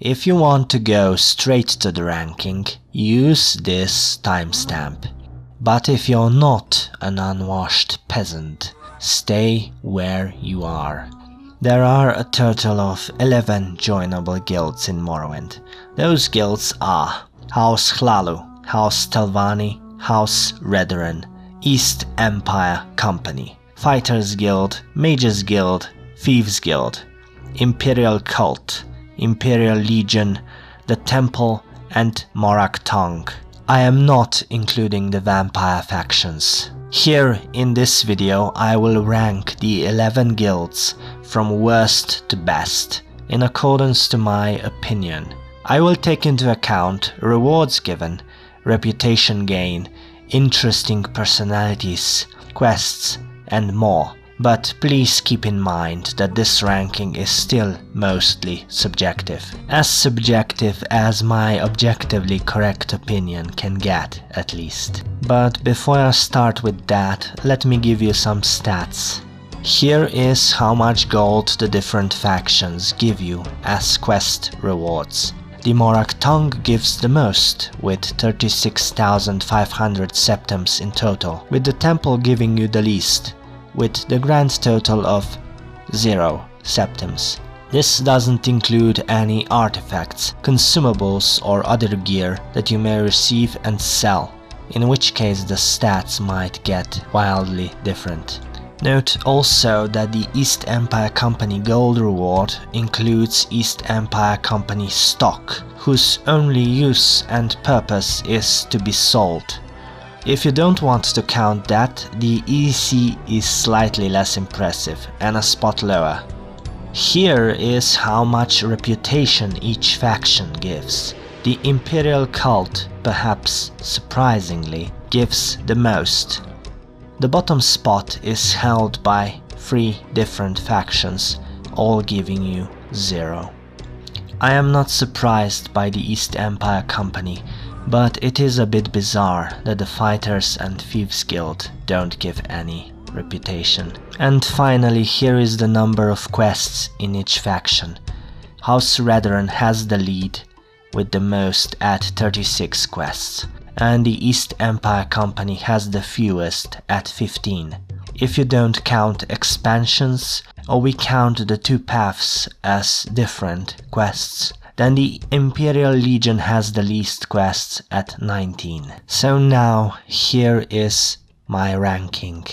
If you want to go straight to the ranking, use this timestamp. But if you're not an unwashed peasant, stay where you are. There are a total of 11 joinable guilds in Morrowind. Those guilds are House Hlaalu, House Telvanni, House Redoran, East Empire Company, Fighters Guild, Mages Guild, Thieves Guild, Imperial Cult, Imperial Legion, the Temple and Morag Tong. I am not including the vampire factions. Here in this video I will rank the 11 guilds from worst to best, in accordance to my opinion. I will take into account rewards given, reputation gain, interesting personalities, quests and more. But please keep in mind that this ranking is still mostly subjective. As subjective as my objectively correct opinion can get, at least. But before I start with that, let me give you some stats. Here is how much gold the different factions give you as quest rewards. The Morag Tong gives the most, with 36,500 septims in total, with the Temple giving you the least, with the grand total of 0 septims. This doesn't include any artifacts, consumables or other gear that you may receive and sell, in which case the stats might get wildly different. Note also that the East Empire Company gold reward includes East Empire Company stock, whose only use and purpose is to be sold. If you don't want to count that, the EC is slightly less impressive and a spot lower. Here is how much reputation each faction gives. The Imperial Cult, perhaps surprisingly, gives the most. The bottom spot is held by 3 different factions, all giving you 0. I am not surprised by the East Empire Company, but it is a bit bizarre that the Fighters and Thieves Guild don't give any reputation. And finally, here is the number of quests in each faction. House Redoran has the lead with the most at 36 quests, and the East Empire Company has the fewest at 15. If you don't count expansions, or we count the 2 paths as different quests, then the Imperial Legion has the least quests at 19. So now, here is my ranking.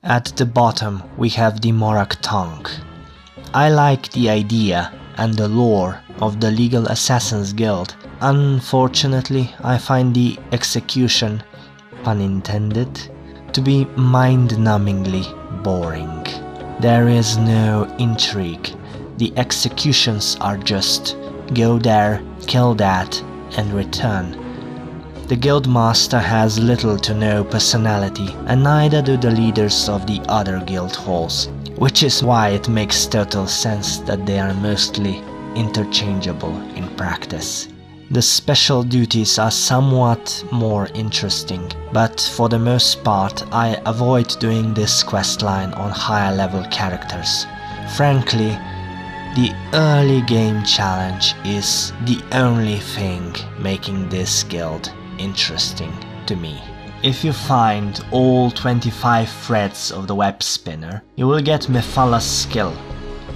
At the bottom we have the Morag Tong. I like the idea and the lore of the Legal Assassins Guild. Unfortunately, I find the execution, pun intended, to be mind-numbingly boring. There is no intrigue. The executions are just go there, kill that, and return. The guildmaster has little to no personality, and neither do the leaders of the other guild halls, which is why it makes total sense that they are mostly interchangeable in practice. The special duties are somewhat more interesting, but for the most part I avoid doing this questline on higher level characters. Frankly, the early game challenge is the only thing making this guild interesting to me. If you find all 25 threads of the web spinner, you will get Mephalla's skill,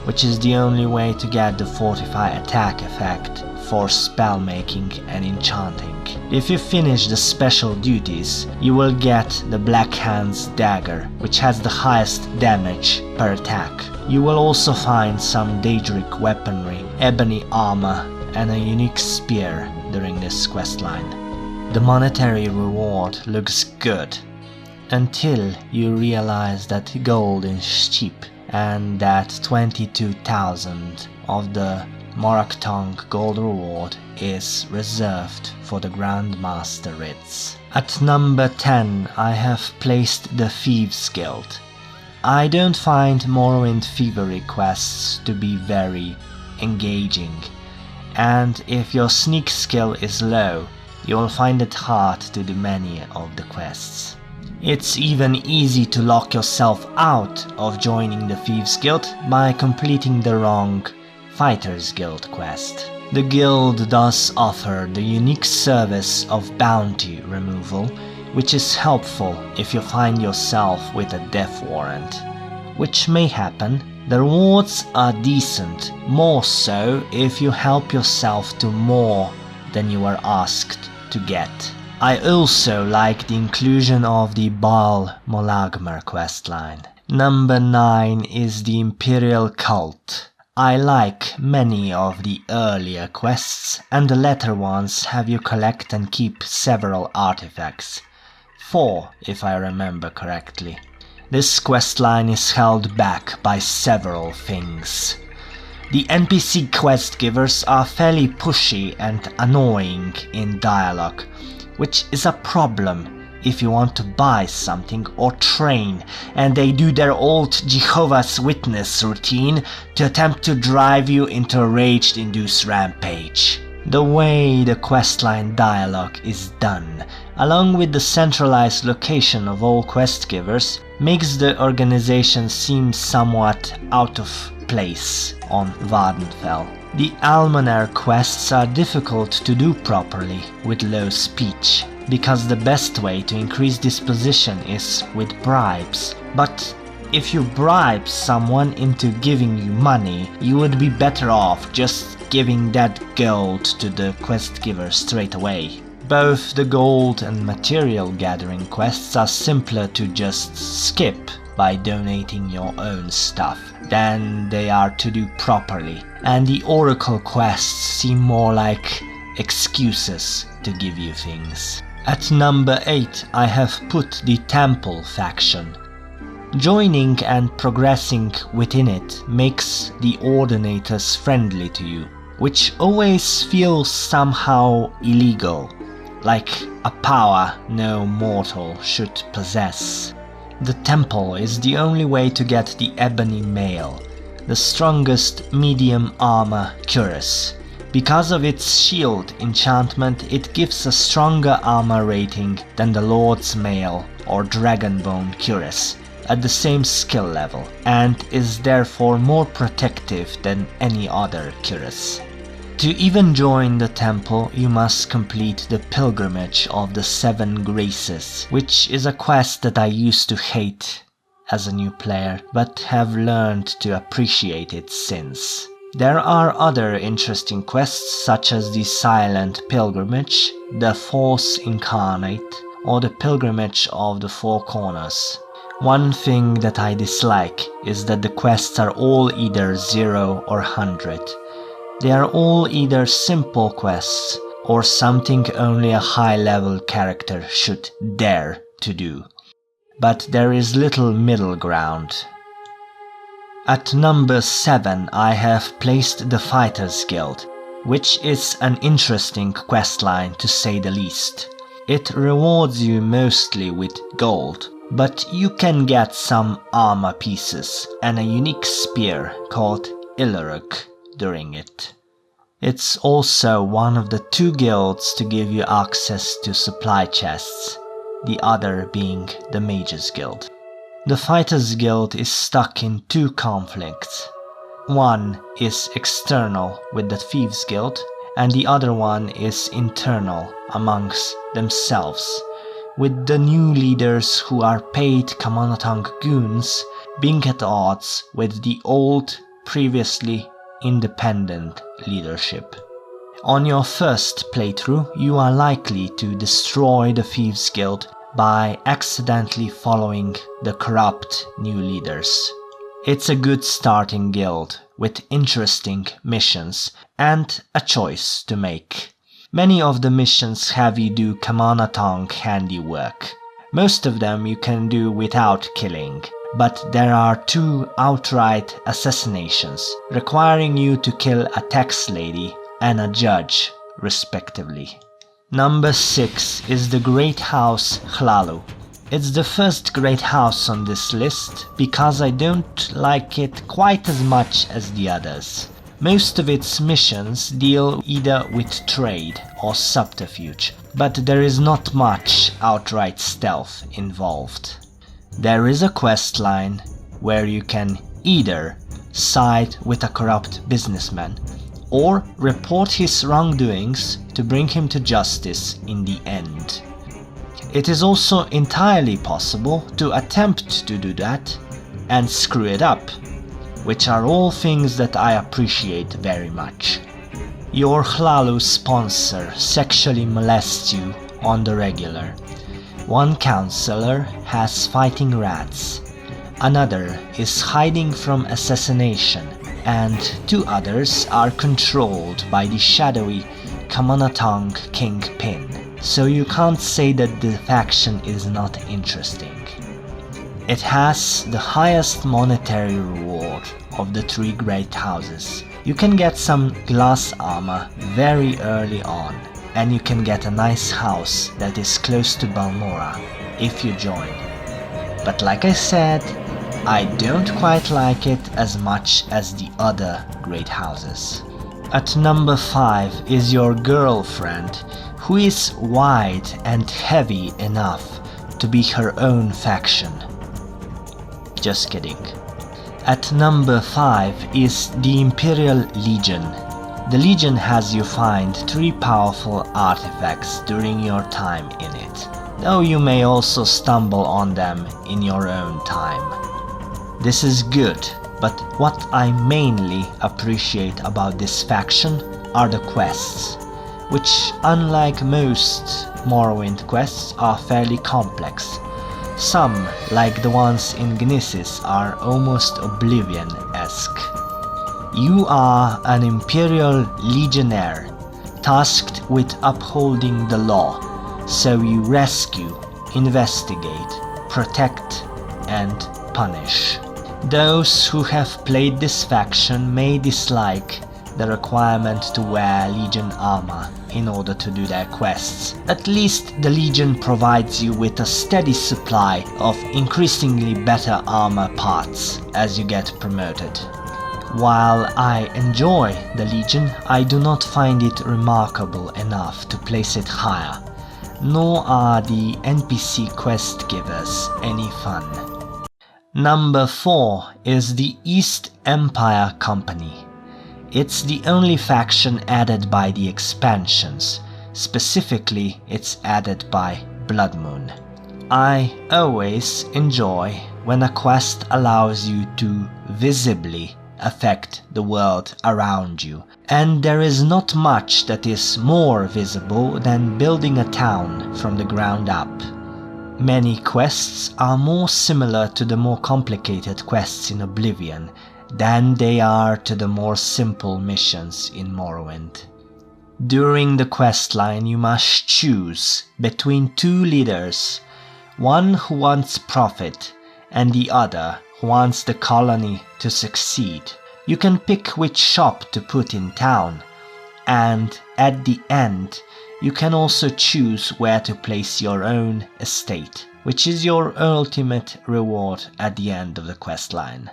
which is the only way to get the Fortify attack effect for spell making and enchanting. If you finish the special duties, you will get the Black Hand's dagger, which has the highest damage per attack. You will also find some Daedric weaponry, ebony armor and a unique spear during this questline. The monetary reward looks good, until you realize that gold is cheap and that 22,000 of the Morag Tong gold reward is reserved for the Grandmaster writs. At number 10 I have placed the Thieves Guild. I don't find Morrowind thievery quests to be very engaging, and if your sneak skill is low, you will find it hard to do many of the quests. It's even easy to lock yourself out of joining the Thieves Guild by completing the wrong Fighters Guild quest. The guild does offer the unique service of bounty removal, which is helpful if you find yourself with a death warrant. Which may happen. The rewards are decent, more so if you help yourself to more than you were asked to get. I also like the inclusion of the Baal Molagmer questline. Number 9 is the Imperial Cult. I like many of the earlier quests, and the latter ones have you collect and keep several artifacts. 4, if I remember correctly. This questline is held back by several things. The NPC quest givers are fairly pushy and annoying in dialogue, which is a problem if you want to buy something or train, and they do their old Jehovah's Witness routine to attempt to drive you into a rage-induced rampage. The way the questline dialogue is done, along with the centralized location of all quest givers, makes the organization seem somewhat out of place on Vvardenfell. The Almoner quests are difficult to do properly with low speech, because the best way to increase disposition is with bribes. But if you bribe someone into giving you money, you would be better off just giving that gold to the quest giver straight away. Both the gold and material gathering quests are simpler to just skip by donating your own stuff than they are to do properly, and the Oracle quests seem more like excuses to give you things. At number 8 I have put the Temple faction. Joining and progressing within it makes the Ordinators friendly to you, which always feels somehow illegal, like a power no mortal should possess. The Temple is the only way to get the Ebony Mail, the strongest medium armor cuirass. Because of its shield enchantment, it gives a stronger armor rating than the Lord's Mail or Dragonbone cuirass at the same skill level, and is therefore more protective than any other cuirass. To even join the temple, you must complete the Pilgrimage of the 7 Graces, which is a quest that I used to hate as a new player, but have learned to appreciate it since. There are other interesting quests such as the Silent Pilgrimage, the Force Incarnate, or the Pilgrimage of the Four Corners. One thing that I dislike is that the quests are all either 0 or 100. They are all either simple quests or something only a high-level character should dare to do. But there is little middle ground. At number 7 I have placed the Fighters Guild, which is an interesting questline to say the least. It rewards you mostly with gold, but you can get some armor pieces and a unique spear called Illeruk during it. It's also one of the 2 guilds to give you access to supply chests, the other being the Mages Guild. The Fighters Guild is stuck in 2 conflicts. One is external with the Thieves Guild, and the other one is internal amongst themselves, with the new leaders who are paid Kamanatang goons being at odds with the old, previously independent leadership. On your first playthrough, you are likely to destroy the Thieves Guild by accidentally following the corrupt new leaders. It's a good starting guild with interesting missions and a choice to make. Many of the missions have you do Kamanatang handiwork. Most of them you can do without killing, but there are 2 outright assassinations requiring you to kill a tax lady and a judge, respectively. Number 6 is the Great House Hlaalu. It's the first great house on this list because I don't like it quite as much as the others. Most of its missions deal either with trade or subterfuge, but there is not much outright stealth involved. There is a quest line where you can either side with a corrupt businessman or report his wrongdoings to bring him to justice in the end. It is also entirely possible to attempt to do that and screw it up, which are all things that I appreciate very much. Your Hlaalu sponsor sexually molests you on the regular. One counselor has fighting rats, another is hiding from assassination, and 2 others are controlled by the shadowy Morag Tong kingpin. So you can't say that the faction is not interesting. It has the highest monetary reward of the 3 great houses. You can get some glass armor very early on, and you can get a nice house that is close to Balmora if you join. But like I said, I don't quite like it as much as the other great houses. At number 5 is your girlfriend, who is wide and heavy enough to be her own faction. Just kidding. At number 5 is the Imperial Legion. The Legion has you find 3 powerful artifacts during your time in it, though you may also stumble on them in your own time. This is good, but what I mainly appreciate about this faction are the quests, which, unlike most Morrowind quests, are fairly complex. Some, like the ones in Gnisis, are almost Oblivion-esque. You are an Imperial Legionnaire, tasked with upholding the law, so you rescue, investigate, protect, and punish. Those who have played this faction may dislike the requirement to wear Legion armor in order to do their quests. At least the Legion provides you with a steady supply of increasingly better armor parts as you get promoted. While I enjoy the Legion, I do not find it remarkable enough to place it higher, nor are the NPC quest givers any fun. Number 4 is the East Empire Company. It's the only faction added by the expansions. Specifically, it's added by Blood Moon. I always enjoy when a quest allows you to visibly affect the world around you, and there is not much that is more visible than building a town from the ground up. Many quests are more similar to the more complicated quests in Oblivion than they are to the more simple missions in Morrowind. During the questline you must choose between 2 leaders, one who wants profit and the other who wants the colony to succeed. You can pick which shop to put in town, and at the end you can also choose where to place your own estate, which is your ultimate reward at the end of the questline.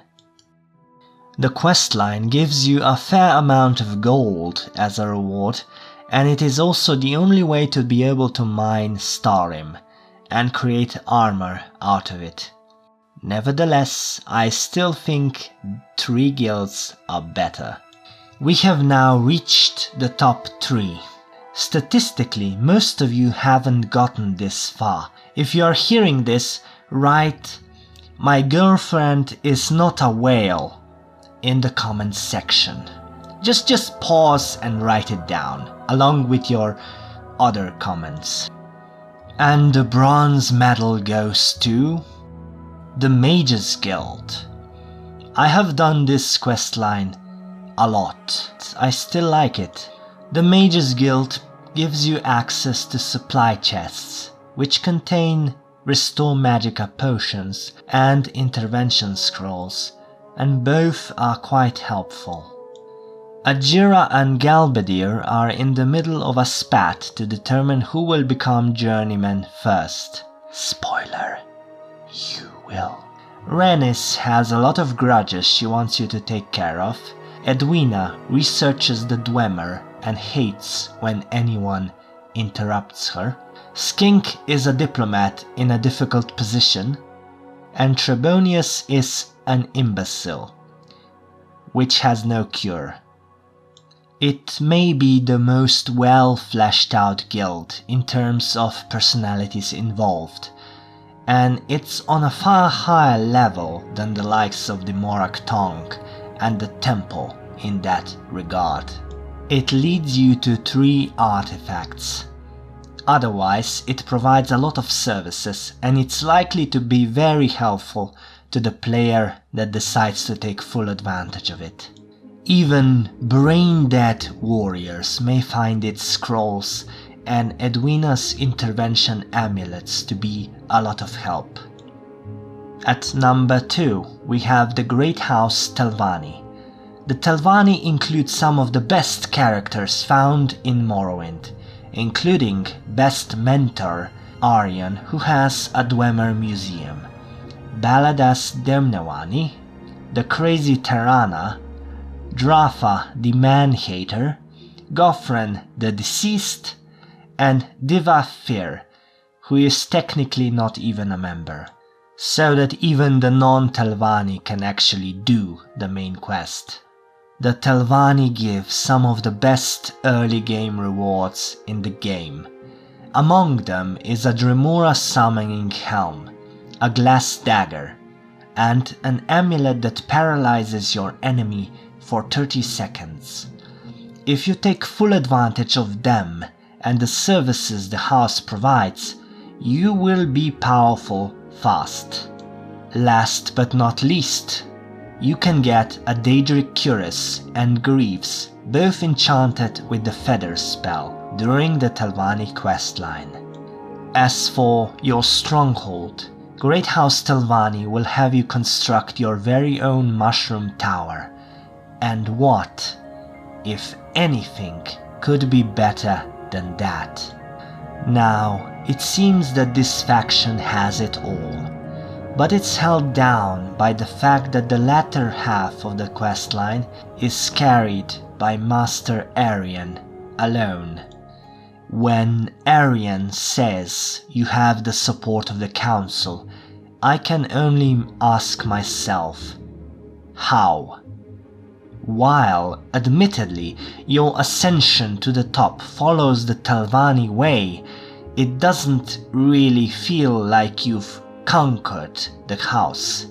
The questline gives you a fair amount of gold as a reward, and it is also the only way to be able to mine Starim and create armor out of it. Nevertheless, I still think 3 guilds are better. We have now reached the top 3. Statistically, most of you haven't gotten this far. If you are hearing this, write "My girlfriend is not a whale" in the comments section. Just pause and write it down, along with your other comments. And the bronze medal goes to the Mages Guild. I have done this questline a lot. I still like it. The Mages Guild gives you access to supply chests, which contain Restore Magicka potions and intervention scrolls, and both are quite helpful. Ajira and Galbadir are in the middle of a spat to determine who will become journeyman first. Spoiler, you will. Renis has a lot of grudges she wants you to take care of. Edwina researches the Dwemer and hates when anyone interrupts her. Skink is a diplomat in a difficult position, and Trebonius is an imbecile, which has no cure. It may be the most well fleshed out guild in terms of personalities involved, and it's on a far higher level than the likes of the Morag Tong and the Temple in that regard. It leads you to 3 artifacts. Otherwise, it provides a lot of services, and it's likely to be very helpful to the player that decides to take full advantage of it. Even brain-dead warriors may find its scrolls and Edwina's intervention amulets to be a lot of help. At number 2, we have the Great House Telvanni. The Telvanni include some of the best characters found in Morrowind, including Best Mentor Aryan, who has a Dwemer museum, Baladas Demnawani, the Crazy Tirana, Drafa the Man-Hater, Gofren the Deceased, and Diva Fir, who is technically not even a member, so that even the non-Telvanni can actually do the main quest. The Telvanni give some of the best early game rewards in the game. Among them is a Dremora summoning helm, a glass dagger, and an amulet that paralyzes your enemy for 30 seconds. If you take full advantage of them and the services the house provides, you will be powerful fast. Last but not least, you can get a Daedric Cuirass and Greaves, both enchanted with the Feather spell during the Telvanni questline. As for your stronghold, Great House Telvanni will have you construct your very own mushroom tower. And what, if anything, could be better than that? Now, it seems that this faction has it all, but it's held down by the fact that the latter half of the questline is carried by Master Aryan alone. When Aryan says you have the support of the Council, I can only ask myself, how? While, admittedly, your ascension to the top follows the Telvanni way, it doesn't really feel like you've conquered the house.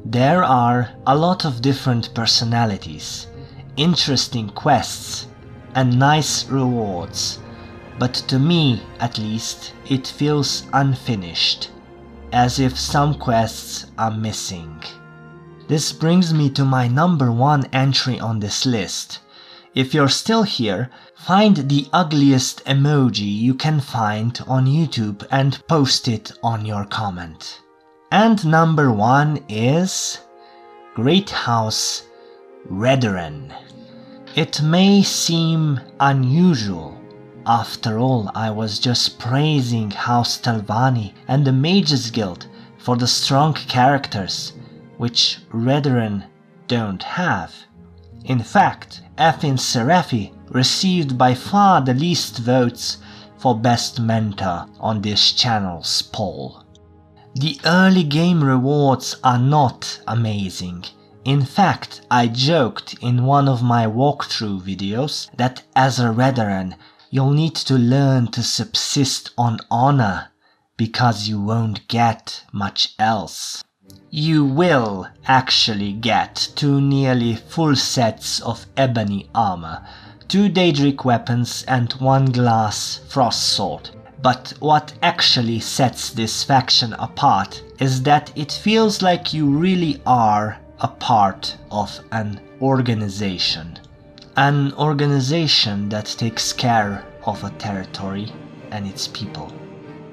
There are a lot of different personalities, interesting quests, and nice rewards, but to me, at least, it feels unfinished, as if some quests are missing. This brings me to my number 1 entry on this list. If you're still here, find the ugliest emoji you can find on YouTube and post it on your comment. And number 1 is Great House Redoran. It may seem unusual. After all, I was just praising House Telvanni and the Mages Guild for the strong characters, which Redoran don't have. In fact, Effin Seraphi received by far the least votes for Best Mentor on this channel's poll. The early game rewards are not amazing. In fact, I joked in one of my walkthrough videos that as a Redoran, you'll need to learn to subsist on honor because you won't get much else. You will actually get 2 nearly full sets of ebony armor, 2 Daedric weapons and 1 glass frost sword. But what actually sets this faction apart is that it feels like you really are a part of an organization. An organization that takes care of a territory and its people.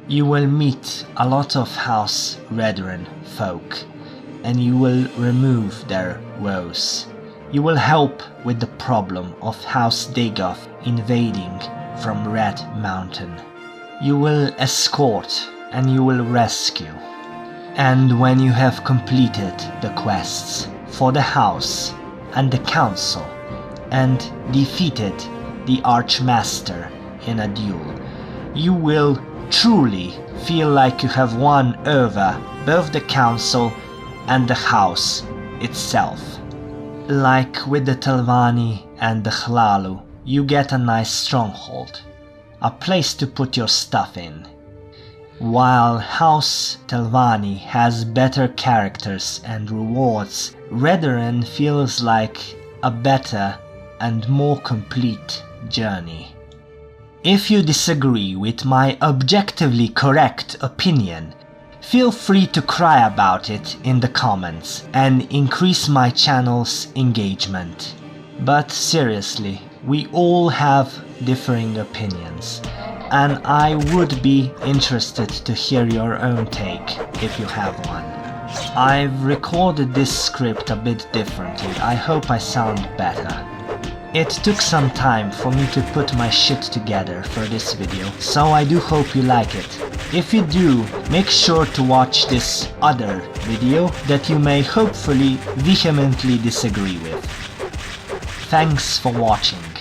You will meet a lot of House Redoran folk, and you will remove their woes. You will help with the problem of House Dagoth invading from Red Mountain. You will escort and you will rescue. And when you have completed the quests for the house and the council and defeated the Archmaster in a duel, you will truly feel like you have won over both the council and the house itself. Like with the Telvanni and the Hlaalu, you get a nice stronghold, a place to put your stuff in. While House Telvanni has better characters and rewards, Redoran feels like a better and more complete journey. If you disagree with my objectively correct opinion, feel free to cry about it in the comments and increase my channel's engagement. But seriously, we all have differing opinions, and I would be interested to hear your own take if you have one. I've recorded this script a bit differently. I hope I sound better. It took some time for me to put my shit together for this video, so I do hope you like it. If you do, make sure to watch this other video that you may hopefully vehemently disagree with. Thanks for watching.